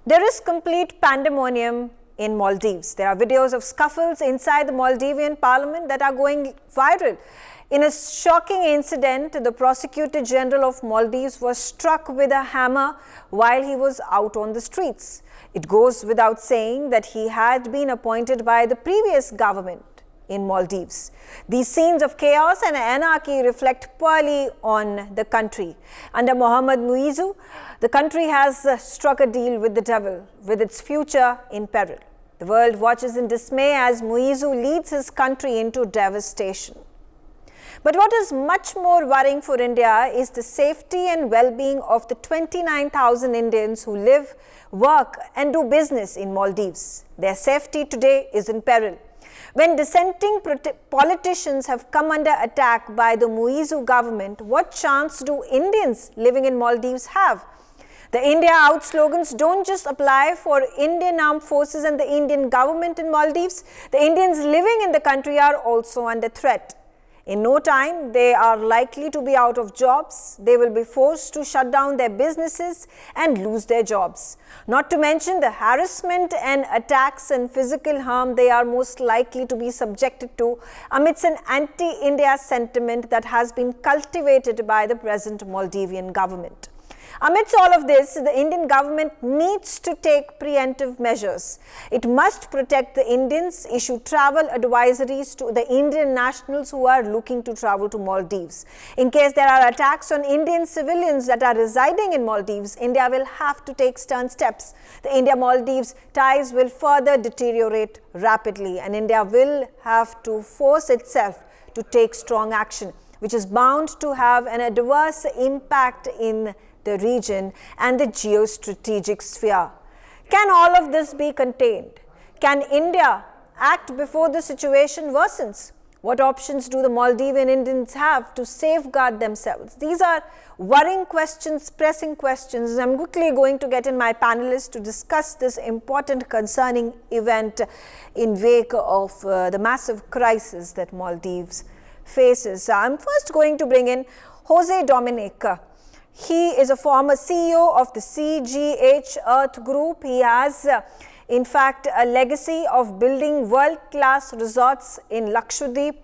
There is complete pandemonium in Maldives. There are videos of scuffles inside the Maldivian parliament that are going viral. In a shocking incident, the Prosecutor General of Maldives was struck with a hammer while he was out on the streets. It goes without saying that he had been appointed by the previous government in Maldives. These scenes of chaos and anarchy reflect poorly on the country. Under Mohammed Muizzu, the country has struck a deal with the devil, with its future in peril. The world watches in dismay as Muizzu leads his country into devastation. But what is much more worrying for India is the safety and well-being of the 29,000 Indians who live, work and do business in Maldives. Their safety today is in peril. When dissenting politicians have come under attack by the Muizzu government, what chance do Indians living in Maldives have? The India Out slogans don't just apply for Indian armed forces and the Indian government in Maldives. The Indians living in the country are also under threat. In no time, they are likely to be out of jobs. They will be forced to shut down their businesses and lose their jobs. Not to mention the harassment and attacks and physical harm they are most likely to be subjected to amidst an anti-India sentiment that has been cultivated by the present Maldivian government. Amidst all of this, the Indian government needs to take preemptive measures. It must protect the Indians, issue travel advisories to the Indian nationals who are looking to travel to Maldives. In case there are attacks on Indian civilians that are residing in Maldives, India will have to take stern steps. The India-Maldives ties will further deteriorate rapidly, and India will have to force itself to take strong action, which is bound to have an adverse impact in the region and the geostrategic sphere. Can all of this be contained? Can India act before the situation worsens? What options do the Maldivian Indians have to safeguard themselves? These are worrying questions, pressing questions. I'm quickly going to get in my panelists to discuss this important concerning event in wake of the massive crisis that Maldives faces. I'm first going to bring in Jose Dominic. He is a former CEO of the CGH Earth Group. He has, in fact, a legacy of building world-class resorts in Lakshadweep.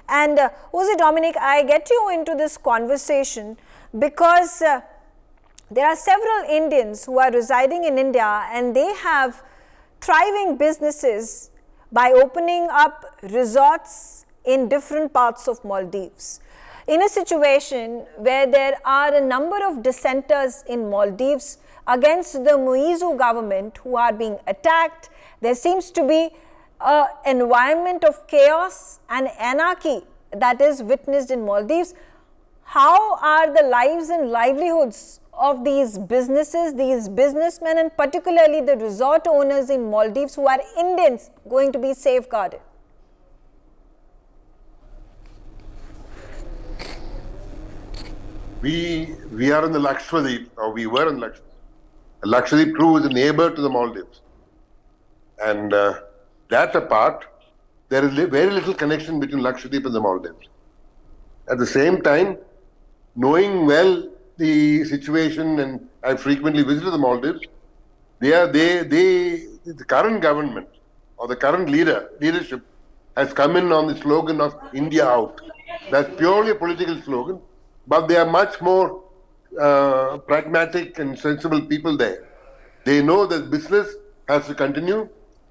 And Jose Dominic, I get you into this conversation because there are several Indians who are residing in India and they have thriving businesses by opening up resorts in different parts of Maldives. In a situation where there are a number of dissenters in Maldives against the Muizzu government who are being attacked, there seems to be an environment of chaos and anarchy that is witnessed in Maldives. How are the lives and livelihoods of these businesses, these businessmen, and particularly the resort owners in Maldives who are Indians going to be safeguarded? We are in the Lakshadweep, or we were in Lakshadweep. Lakshadweep crew is a neighbor to the Maldives. And that apart, there is very little connection between Lakshadweep and the Maldives. At the same time, knowing well the situation, and I frequently visited the Maldives, the current government or the current leadership has come in on the slogan of India Out. That's purely a political slogan. But they are much more pragmatic and sensible people there. They know that business has to continue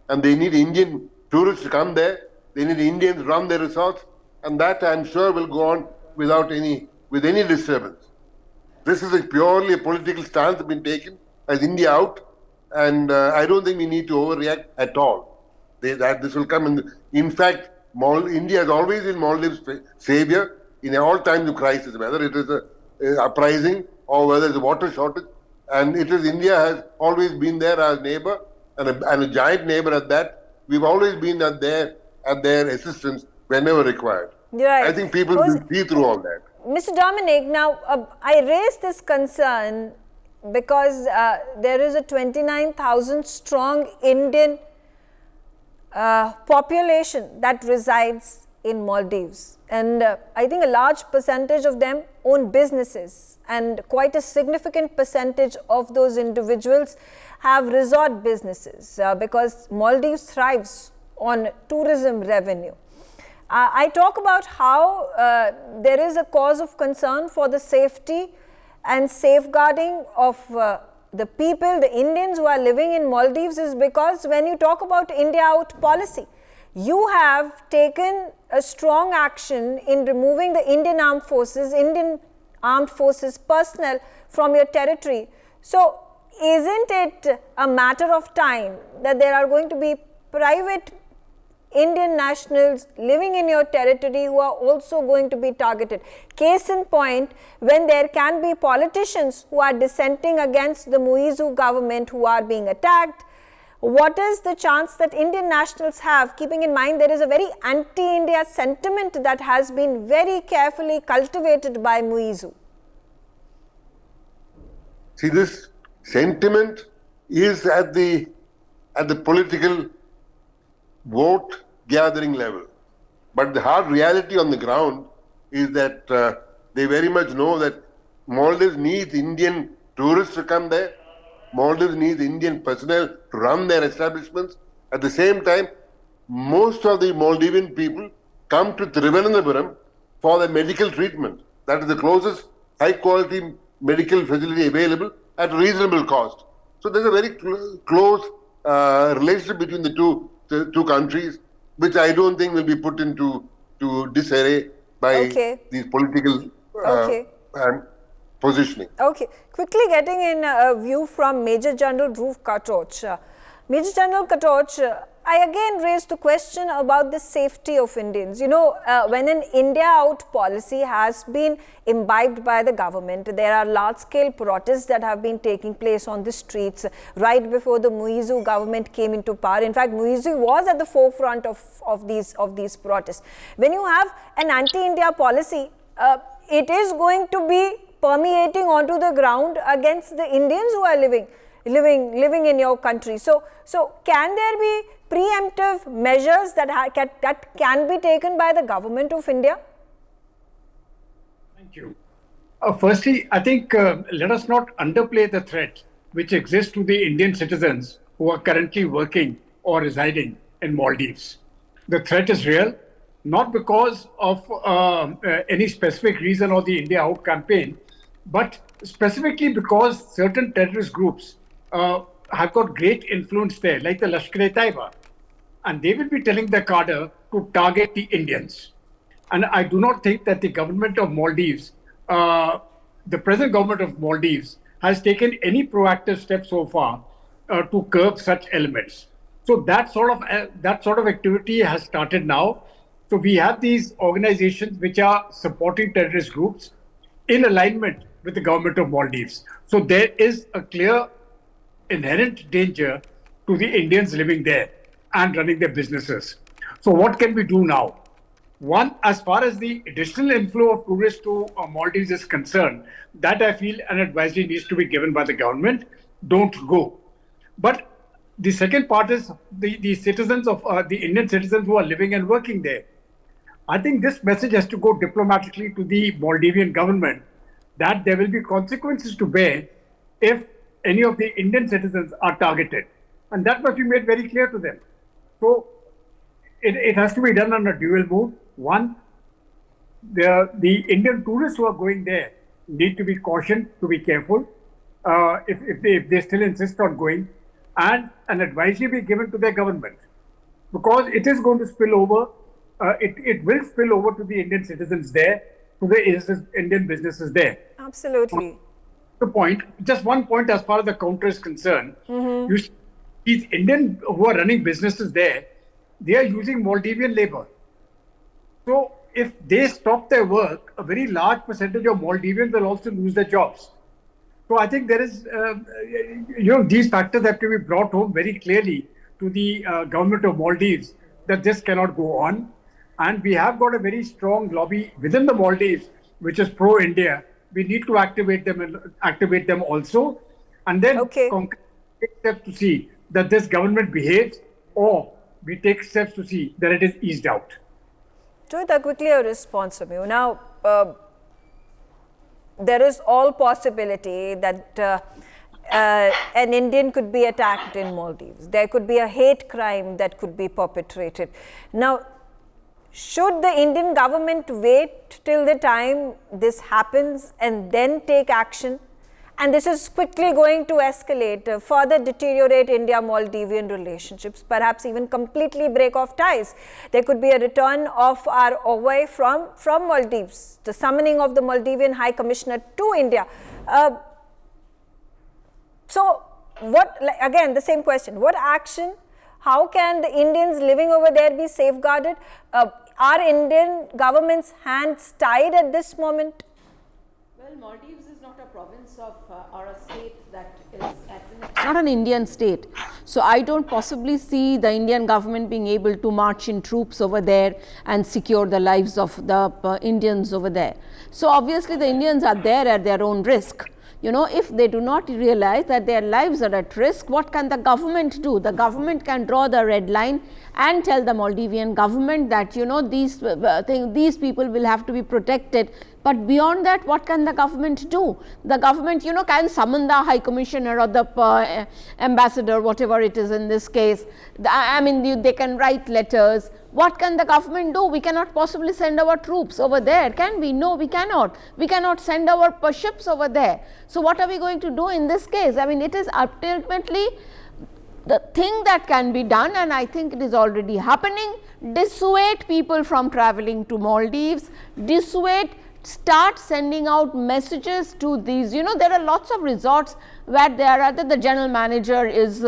and they need Indian tourists to come there. They need Indians to run their resorts, and that I'm sure will go on with any disturbance. This is purely a political stance that's been taken as India Out, and I don't think we need to overreact at all. This will come in fact, India has always been Maldives' savior in all times of crisis, whether it is a uprising or whether it's a water shortage. And India has always been there as neighbor and a giant neighbor at that. We've always been at their assistance whenever required. Right. I think people will see through all that. Mr. Dominic, now I raise this concern because there is a 29,000 strong Indian population that resides in Maldives, and I think a large percentage of them own businesses, and quite a significant percentage of those individuals have resort businesses because Maldives thrives on tourism revenue. I talk about how there is a cause of concern for the safety and safeguarding of the people, the Indians who are living in Maldives, is because when you talk about India out policy, you have taken a strong action in removing the Indian armed forces personnel from your territory. So isn't it a matter of time that there are going to be private Indian nationals living in your territory who are also going to be targeted? Case in point, when there can be politicians who are dissenting against the Muizzu government who are being attacked, what is the chance that Indian nationals have, keeping in mind there is a very anti-India sentiment that has been very carefully cultivated by Muizzu? See, this sentiment is at the political vote gathering level. But the hard reality on the ground is that they very much know that Maldives needs Indian tourists to come there. Maldives needs Indian personnel to run their establishments. At the same time, most of the Maldivian people come to Thiruvananthapuram for their medical treatment. That is the closest high quality medical facility available at a reasonable cost. So there's a very close relationship between the two countries, which I don't think will be put into disarray by these political positioning. Okay. Quickly getting in a view from Major General Dhruv Katoch. Major General Katoch, I again raised the question about the safety of Indians. You know, when an India out policy has been imbibed by the government, there are large-scale protests that have been taking place on the streets right before the Muizzu government came into power. In fact, Muizzu was at the forefront of these protests. When you have an anti-India policy, it is going to be permeating onto the ground against the Indians who are living in your country. So can there be preemptive measures that can be taken by the government of India? Thank you. Firstly, I think let us not underplay the threat which exists to the Indian citizens who are currently working or residing in Maldives. The threat is real, not because of any specific reason or the India Out campaign, but specifically because certain terrorist groups have got great influence there, like the Lashkar-e-Taiba, and they will be telling the cadre to target the Indians. And I do not think that the government of Maldives, the present government of Maldives, has taken any proactive steps so far to curb such elements. So that sort of activity has started now. So we have these organizations which are supporting terrorist groups in alignment with the government of Maldives. So there is a clear inherent danger to the Indians living there and running their businesses. So what can we do now? One, as far as the additional inflow of tourists to Maldives is concerned, that I feel an advisory needs to be given by the government. Don't go. But the second part is the citizens of the Indian citizens who are living and working there. I think this message has to go diplomatically to the Maldivian government that there will be consequences to bear if any of the Indian citizens are targeted. And that must be made very clear to them. So it has to be done on a dual move. One, the Indian tourists who are going there need to be cautioned to be careful if they still insist on going, and an advisory be given to their government, because it is going to spill over. It will spill over to the Indian citizens there, to the Indian businesses there. Absolutely. The point, just one point as far as the counter is concerned, you see, these Indian who are running businesses there, they are using Maldivian labor. So if they stop their work, a very large percentage of Maldivians will also lose their jobs. So I think there is, these factors have to be brought home very clearly to the government of Maldives that this cannot go on. And we have got a very strong lobby within the Maldives, which is pro-India. We need to activate them also, and then take steps to see that this government behaves, or we take steps to see that it is eased out. Joyita, quickly a response from you. Now, there is all possibility that an Indian could be attacked in Maldives. There could be a hate crime that could be perpetrated. Now, should the Indian government wait till the time this happens and then take action? And this is quickly going to escalate, further deteriorate India-Maldivian relationships, perhaps even completely break off ties. There could be a return of our envoy from Maldives, the summoning of the Maldivian High Commissioner to India. So, again, the same question, what action, how can the Indians living over there be safeguarded? Are Indian government's hands tied at this moment? Well, Maldives is not a province of or a state that is, it's not an Indian state. So I don't possibly see the Indian government being able to march in troops over there and secure the lives of the Indians over there. So obviously the Indians are there at their own risk. You know, if they do not realize that their lives are at risk, what can the government do? The government can draw the red line and tell the Maldivian government that, you know, these people will have to be protected. But beyond that, what can the government do? The government, you know, can summon the High Commissioner or the ambassador, whatever it is in this case. I mean, they can write letters. What can the government do? We cannot possibly send our troops over there, can we? No, we cannot. We cannot send our ships over there. So what are we going to do in this case? I mean, it is ultimately the thing that can be done, and I think it is already happening. Dissuade people from traveling to Maldives, start sending out messages to these, you know, there are lots of resorts where the general manager is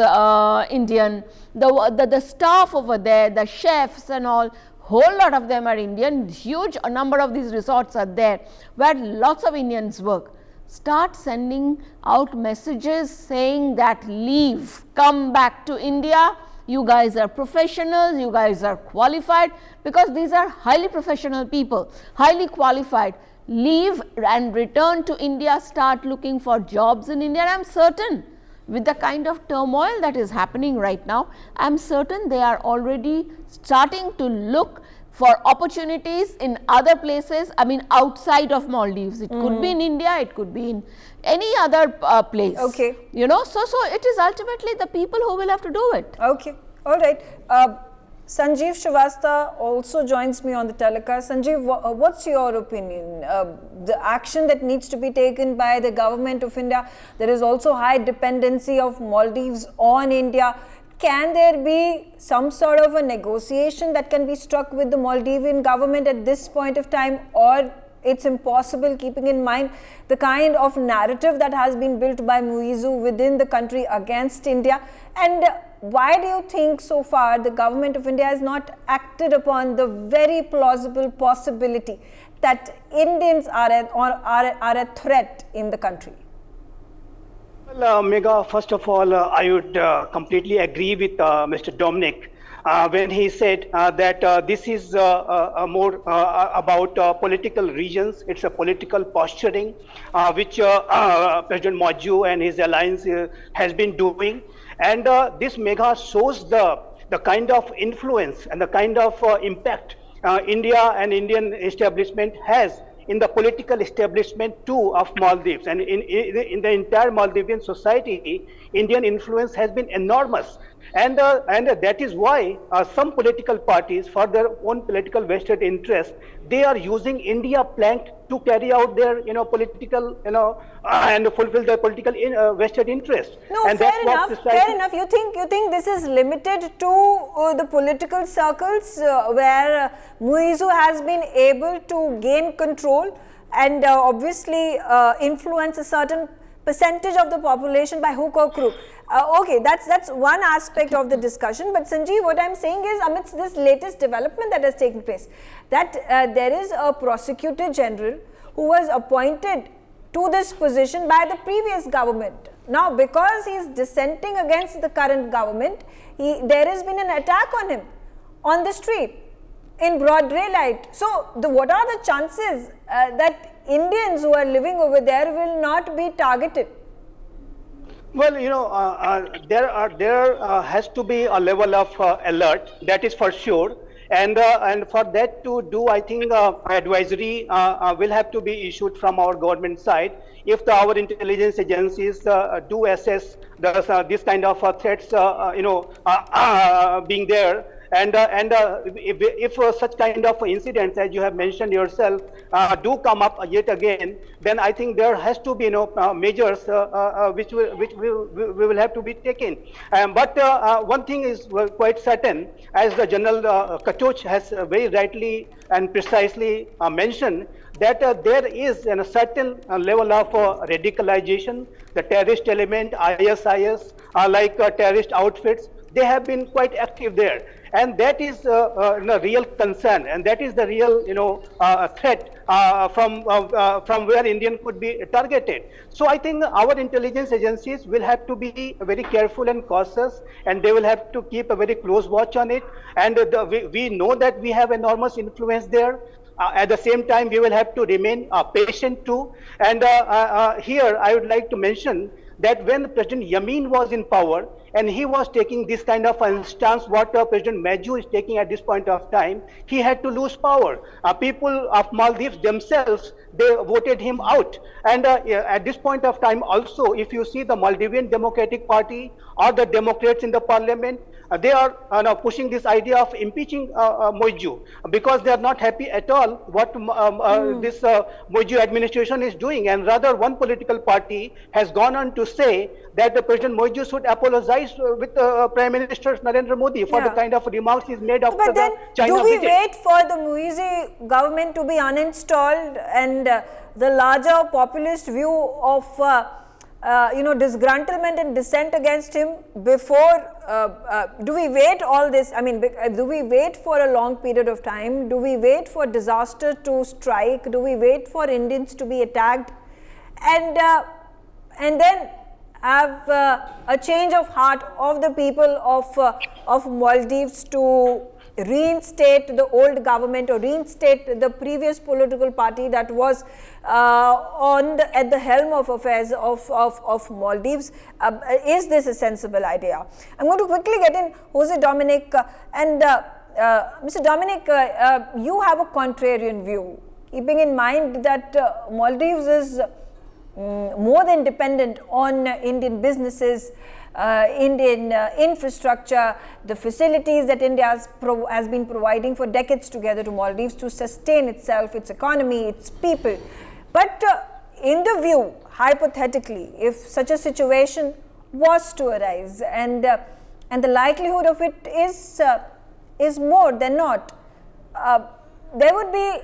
Indian, the staff over there, the chefs and all, whole lot of them are Indian, huge number of these resorts are there where lots of Indians work. Start sending out messages saying that leave, come back to India, you guys are professionals, you guys are qualified, because these are highly professional people, highly qualified. Leave and return to India, start looking for jobs in India. I am certain with the kind of turmoil that is happening right now, I am certain they are already starting to look for opportunities in other places, I mean outside of Maldives. It could be in India, it could be in any other place. Okay. You know, so it is ultimately the people who will have to do it. Okay, all right. Sanjeev Shrivastava also joins me on the telecast. Sanjeev, what's your opinion? The action that needs to be taken by the government of India, there is also high dependency of Maldives on India. Can there be some sort of a negotiation that can be struck with the Maldivian government at this point of time, or it's impossible, keeping in mind the kind of narrative that has been built by Muizzu within the country against India? And why do you think so far the government of India has not acted upon the very plausible possibility that Indians are a threat in the country? Well, Megha, first of all, I would completely agree with Mr. Dominic when he said that this is more about political reasons. It's a political posturing which President Muizzu and his alliance has been doing. And this Megha shows the kind of influence and the kind of impact India and Indian establishment has in the political establishment too of Maldives, and in the entire Maldivian society, Indian influence has been enormous, and that is why some political parties, for their own political vested interest, they are using India plank to carry out their political and fulfill their political vested interest. No, and fair enough. Fair enough. You think this is limited to the political circles where Muizzu has been able to gain control and obviously influence a certain percentage of the population by hook or crook. Okay, that's one aspect of the discussion. But Sanjeev, what I'm saying is, amidst this latest development that has taken place, that there is a Prosecutor General who was appointed to this position by the previous government. Now, because he is dissenting against the current government, there has been an attack on him on the street in broad daylight. So, what are the chances that Indians who are living over there will not be targeted? Well, there has to be a level of alert, that is for sure. And for that to do, I think advisory will have to be issued from our government side. If our intelligence agencies do assess this kind of threats, being there, and if such kind of incidents, as you have mentioned yourself, do come up yet again, then I think there has to be measures which we will have to be taken. But one thing is quite certain, as the General Katoch has very rightly and precisely mentioned, that there is a certain level of radicalization. The terrorist element, ISIS, like terrorist outfits, they have been quite active there, and that is a real concern, and that is the real threat from where Indian could be targeted. So I think our intelligence agencies will have to be very careful and cautious, and they will have to keep a very close watch on it. And we know that we have enormous influence there. At the same time, we will have to remain patient too. And here I would like to mention that when President Yamin was in power, and he was taking this kind of a stance, what President Muizzu is taking at this point of time, he had to lose power. People of Maldives themselves, they voted him out. And at this point of time also, if you see the Maldivian Democratic Party or the Democrats in the parliament, they are now pushing this idea of impeaching Muizzu, because they are not happy at all what this Muizzu administration is doing. And rather, one political party has gone on to say that the President Muizzu should apologize with Prime Minister Narendra Modi for the kind of remarks he's made after But then, the China do we visit. wait for the Muizzu government to be uninstalled and the larger populist view of disgruntlement and dissent against him before? Do we wait all this? I mean, do we wait for a long period of time? Do we wait for disaster to strike? Do we wait for Indians to be attacked? And then have a change of heart of the people of Maldives to reinstate the old government or reinstate the previous political party that was at the helm of affairs of Maldives. Is this a sensible idea? I'm going to quickly get in Jose Dominic and Mr. Dominic, you have a contrarian view, keeping in mind that Maldives is more than dependent on Indian businesses, Indian infrastructure, the facilities that India has been providing for decades together to Maldives to sustain itself, its economy, its people. But in the view, hypothetically, if such a situation was to arise, and the likelihood of it is more than not, there would be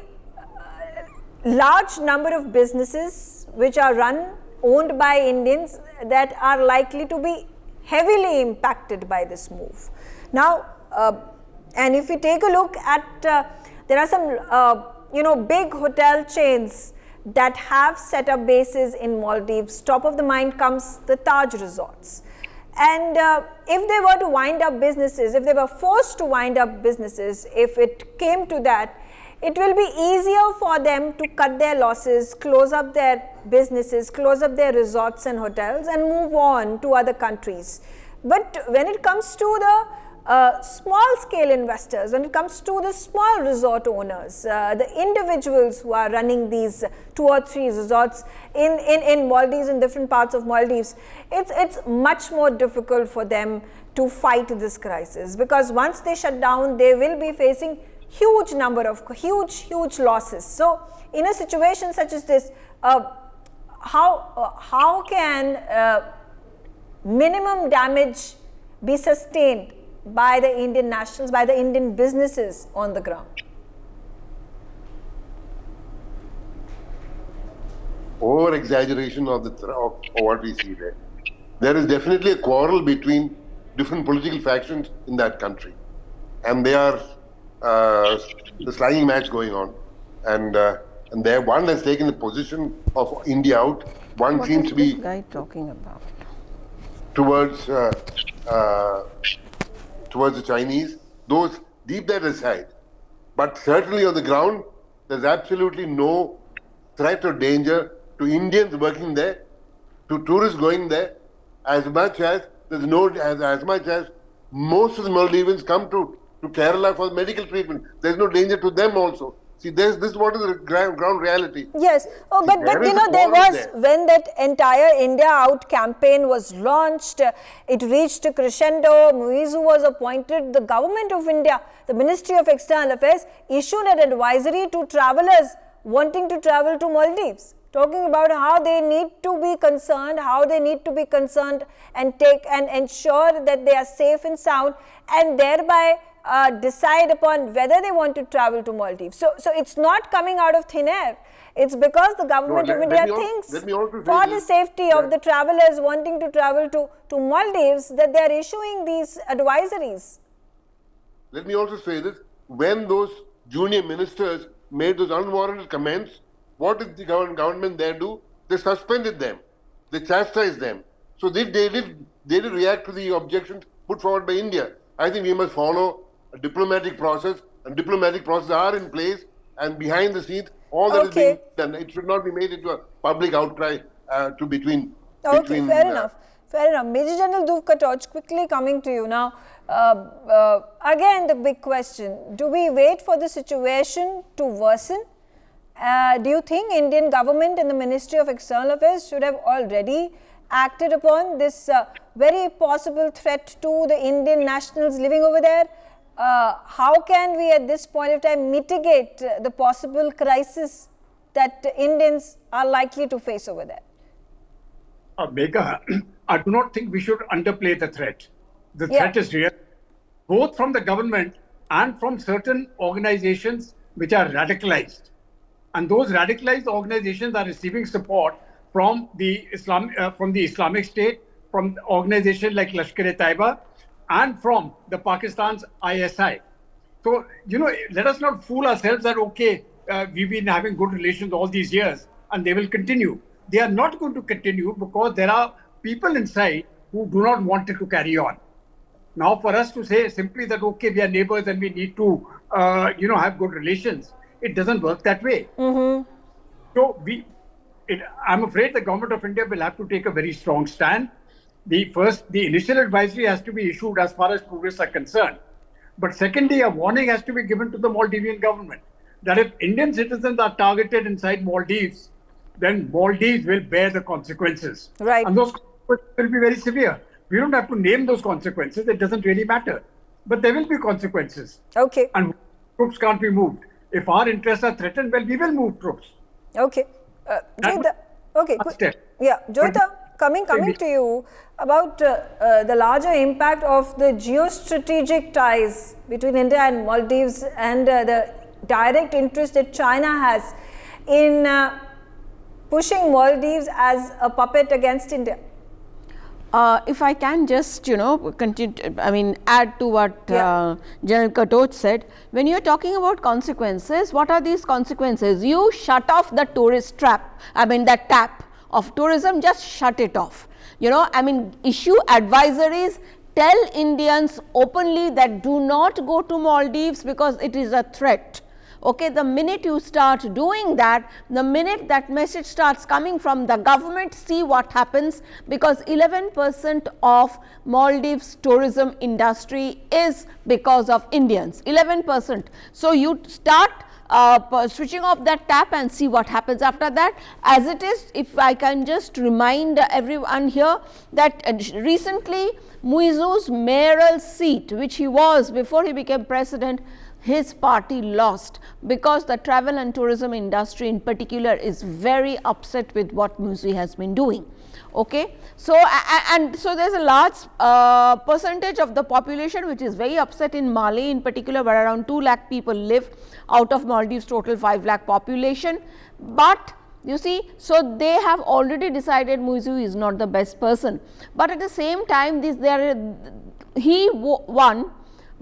large number of businesses which are owned by Indians that are likely to be heavily impacted by this move. Now, and if we take a look at, there are some big hotel chains that have set up bases in Maldives. Top of the mind comes the Taj resorts. And if they were to wind up businesses, if they were forced to wind up businesses, if it came to that, it will be easier for them to cut their losses, close up their businesses, close up their resorts and hotels and move on to other countries. But when it comes to the small scale investors, when it comes to the small resort owners, the individuals who are running these 2 or 3 resorts in Maldives, in different parts of Maldives, it's much more difficult for them to fight this crisis, because once they shut down, they will be facing huge losses. So in a situation such as this, how can minimum damage be sustained by the Indian nationals, by the Indian businesses on the ground? Over exaggeration of what we see there. There is definitely a quarrel between different political factions in that country, and they are the slanging match going on, and there one has taken the position of India out. One What seems is to be this guy talking about? towards the Chinese. Those leave that aside, but certainly on the ground, there's absolutely no threat or danger to Indians working there, to tourists going there, as much as most of the Maldivians come to to Kerala for medical treatment. There's no danger to them also. See, this is what is the ground reality. Yes. Oh, See, but you know, there war was, when that entire India Out campaign was launched, it reached a crescendo. Muizzu was appointed. The government of India, the Ministry of External Affairs, issued an advisory to travelers wanting to travel to Maldives, talking about how they need to be concerned, and take and ensure that they are safe and sound, and thereby decide upon whether they want to travel to Maldives. So it's not coming out of thin air. It's because the government of India thinks for the safety of the travelers wanting to travel to Maldives that they are issuing these advisories. Let me also say this. When those junior ministers made those unwarranted comments, what did the government there do? They suspended them. They chastised them. So they did react to the objections put forward by India. I think we must follow a diplomatic process, and diplomatic processes are in place, and behind the scenes, all that is being done. It should not be made into a public outcry between. Fair enough. Major General Dhruv Katoch, quickly coming to you now. Again, the big question: do we wait for the situation to worsen? Do you think Indian government and the Ministry of External Affairs should have already acted upon this very possible threat to the Indian nationals living over there? How can we at this point of time mitigate the possible crisis that Indians are likely to face over there? Megha, I do not think we should underplay the threat. The threat is real, both from the government and from certain organizations which are radicalized. And those radicalized organizations are receiving support from the Islamic State, from organizations like Lashkar-e-Taiba, and from the Pakistan's ISI. So, let us not fool ourselves that, we've been having good relations all these years and they will continue. They are not going to continue because there are people inside who do not want it to carry on. Now, for us to say simply that, we are neighbors and we need to, have good relations, it doesn't work that way. Mm-hmm. So, I'm afraid the government of India will have to take a very strong stand. The initial advisory has to be issued as far as tourists are concerned. But secondly, a warning has to be given to the Maldivian government that if Indian citizens are targeted inside Maldives, then Maldives will bear the consequences. Right. And those consequences will be very severe. We don't have to name those consequences. It doesn't really matter. But there will be consequences. Okay. And troops can't be moved. If our interests are threatened, well, we will move troops. Okay. Joyita, Joyita, coming to you about the larger impact of the geostrategic ties between India and Maldives and the direct interest that China has in pushing Maldives as a puppet against India. If I can just, continue, add to what General Katoch said. When you're talking about consequences, what are these consequences? You shut off the tourist trap, that tap of tourism, just shut it off. Issue advisories, tell Indians openly that do not go to Maldives because it is a threat. Okay, the minute you start doing that, the minute that message starts coming from the government, see what happens, because 11% of Maldives tourism industry is because of Indians, 11%. So, you start switching off that tap and see what happens after that. As it is, if I can just remind everyone here that recently Muizzu's mayoral seat, which he was before he became president, his party lost because the travel and tourism industry in particular is very upset with what Muizzu has been doing. Okay. So, and so there is a large percentage of the population which is very upset in Mali in particular, where around 2 lakh people live out of Maldives total 5 lakh population. But you see, so they have already decided Muizzu is not the best person, but at the same time he won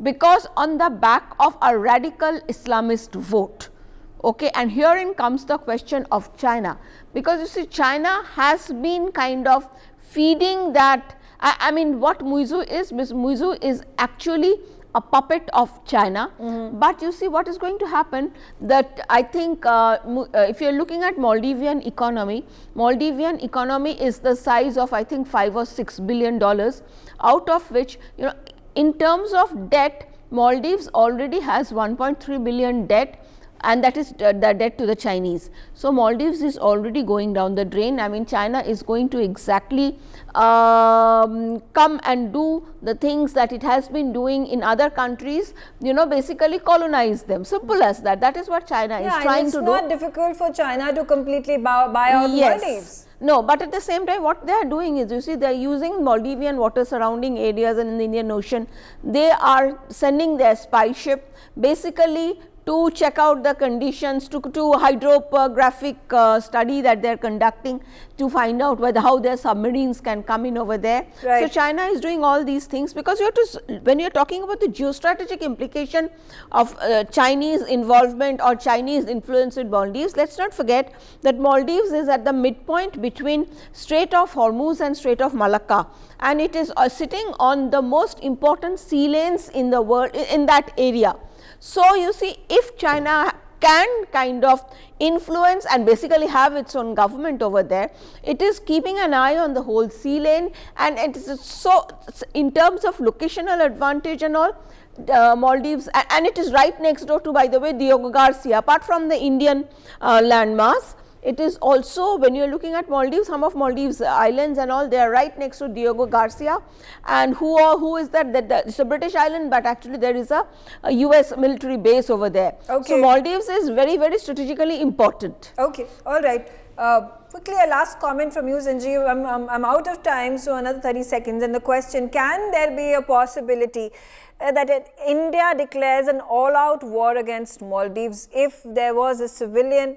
because on the back of a radical Islamist vote. Okay, and herein comes the question of China, because you see China has been kind of feeding that, what Muizzu is actually a puppet of China. But you see what is going to happen, that I think if you are looking at Maldivian economy is the size of I think $5 or $6 billion, out of which in terms of debt, Maldives already has 1.3 billion debt, and that is the debt to the Chinese. So, Maldives is already going down the drain. I mean, China is going to exactly come and do the things that it has been doing in other countries, basically colonize them. Simple as that. That is what China is trying to do. It's not difficult for China to completely buy out Maldives. No, but at the same time what they are doing is, you see, they are using Maldivian water surrounding areas and in the Indian Ocean. They are sending their spy ship basically to check out the conditions, to hydrographic study that they are conducting to find out how their submarines can come in over there. Right. So, China is doing all these things because you have to, when you are talking about the geostrategic implication of Chinese involvement or Chinese influence in Maldives, let us not forget that Maldives is at the midpoint between Strait of Hormuz and Strait of Malacca, and it is sitting on the most important sea lanes in the world in that area. So, you see, if China can kind of influence and basically have its own government over there, it is keeping an eye on the whole sea lane, and it is so, in terms of locational advantage and all, Maldives, and it is right next door to, by the way, Diego Garcia. Apart from the Indian landmass, it is also, when you are looking at Maldives, some of Maldives islands and all, they are right next to Diego Garcia, and who is that? It's a British island, but actually there is a US military base over there. Okay. So, Maldives is very, very strategically important. Okay, all right. Quickly, a last comment from you, Sanjeev. I'm out of time, so another 30 seconds. And the question, can there be a possibility that India declares an all-out war against Maldives if there was a civilian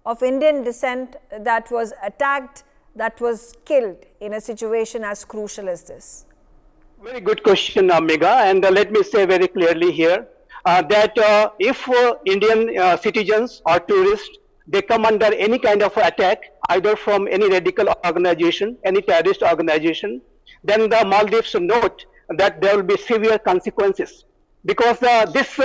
of Indian descent that was attacked, that was killed in a situation as crucial as this? Very good question, Megha, and let me say very clearly here that if Indian citizens or tourists, they come under any kind of attack, either from any radical organization, any terrorist organization, then the Maldives note that there will be severe consequences. Because this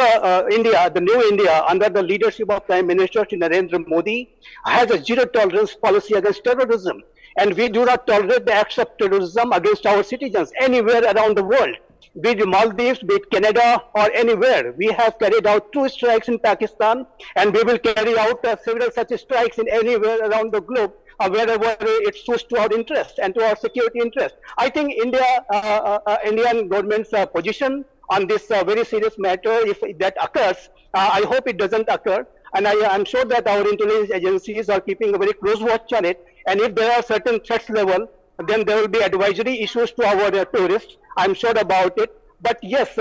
India, the new India, under the leadership of Prime Minister Narendra Modi, has a zero tolerance policy against terrorism. And we do not tolerate the acts of terrorism against our citizens anywhere around the world. Be it Maldives, be it Canada, or anywhere. We have carried out 2 strikes in Pakistan, and we will carry out several such strikes in anywhere around the globe, wherever it suits to our interest and to our security interest. I think Indian government's position on this very serious matter, if that occurs, I hope it doesn't occur, and I am sure that our intelligence agencies are keeping a very close watch on it, and if there are certain threats level, then there will be advisory issues to our tourists. I am sure about it. But yes,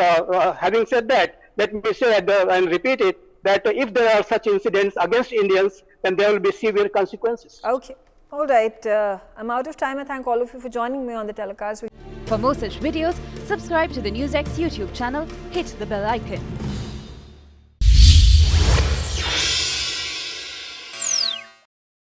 having said that, let me say and repeat it, that if there are such incidents against Indians, then there will be severe consequences. Okay. All right. I'm out of time. I thank all of you for joining me on the telecast. For more such videos, subscribe to the NewsX YouTube channel, hit the bell icon.